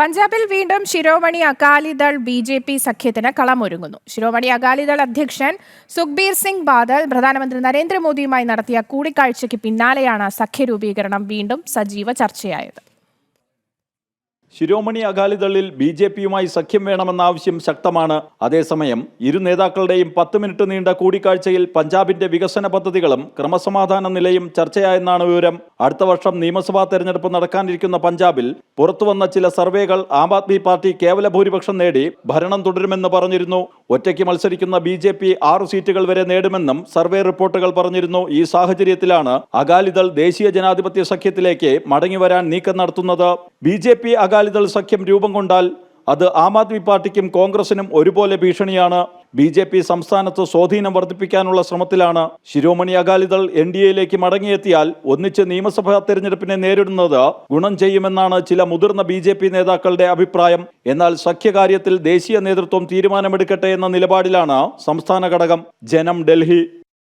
പഞ്ചാബിൽ വീണ്ടും ശിരോമണി അകാലിദൾ ബി.ജെ.പി. സഖ്യത്തിന് കളമൊരുങ്ങുന്നു. ശിരോമണി അകാലിദൾ അധ്യക്ഷൻ സുഖ്ബീർ സിംഗ് ബാദൽ പ്രധാനമന്ത്രി നരേന്ദ്രമോദിയുമായി നടത്തിയ കൂടിക്കാഴ്ചയ്ക്ക് പിന്നാലെയാണ് സഖ്യരൂപീകരണം വീണ്ടും സജീവ ചർച്ചയായത്. ശിരോമണി അകാലിദളിൽ ബി.ജെ.പിയുമായി സഖ്യം വേണമെന്ന ആവശ്യം ശക്തമാണ്. അതേസമയം ഇരു നേതാക്കളുടെയും 10 മിനിറ്റ് നീണ്ട കൂടിക്കാഴ്ചയിൽ പഞ്ചാബിന്റെ വികസന പദ്ധതികളും ക്രമസമാധാന നിലയും ചർച്ചയായെന്നാണ് വിവരം. അടുത്ത വർഷം നിയമസഭാ തെരഞ്ഞെടുപ്പ് നടക്കാനിരിക്കുന്ന പഞ്ചാബിൽ പുറത്തുവന്ന ചില സർവേകൾ ആം ആദ്മി പാർട്ടി കേവല ഭൂരിപക്ഷം നേടി ഭരണം തുടരുമെന്ന് പറഞ്ഞിരുന്നു. ഒറ്റയ്ക്ക് മത്സരിക്കുന്ന ബി.ജെ.പി 6 സീറ്റുകൾ വരെ നേടുമെന്നും സർവേ റിപ്പോർട്ടുകൾ പറഞ്ഞിരുന്നു. ഈ സാഹചര്യത്തിലാണ് അകാലിദൾ ദേശീയ ജനാധിപത്യ സഖ്യത്തിലേക്ക് മടങ്ങിവരാൻ നീക്കം നടത്തുന്നത്. ബി.ജെ.പി അകാലിദൾ സഖ്യം രൂപം കൊണ്ടാൽ അത് ആം ആദ്മി പാർട്ടിക്കും കോൺഗ്രസിനും ഒരുപോലെ ഭീഷണിയാണ്. ബി.ജെ.പി സംസ്ഥാനത്ത് സ്വാധീനം വർദ്ധിപ്പിക്കാനുള്ള ശ്രമത്തിലാണ്. ശിരോമണി അകാലിദൾ എൻ.ഡി.എയിലേക്ക് മടങ്ങിയെത്തിയാൽ ഒന്നിച്ച് നിയമസഭാ തെരഞ്ഞെടുപ്പിനെ നേരിടുന്നത് ഗുണം ചെയ്യുമെന്നാണ് ചില മുതിർന്ന ബി.ജെ.പി നേതാക്കളുടെ അഭിപ്രായം. എന്നാൽ സഖ്യകാര്യത്തിൽ ദേശീയ നേതൃത്വം തീരുമാനമെടുക്കട്ടെ എന്ന നിലപാടിലാണ് സംസ്ഥാന ഘടകം. ജനം, ഡൽഹി.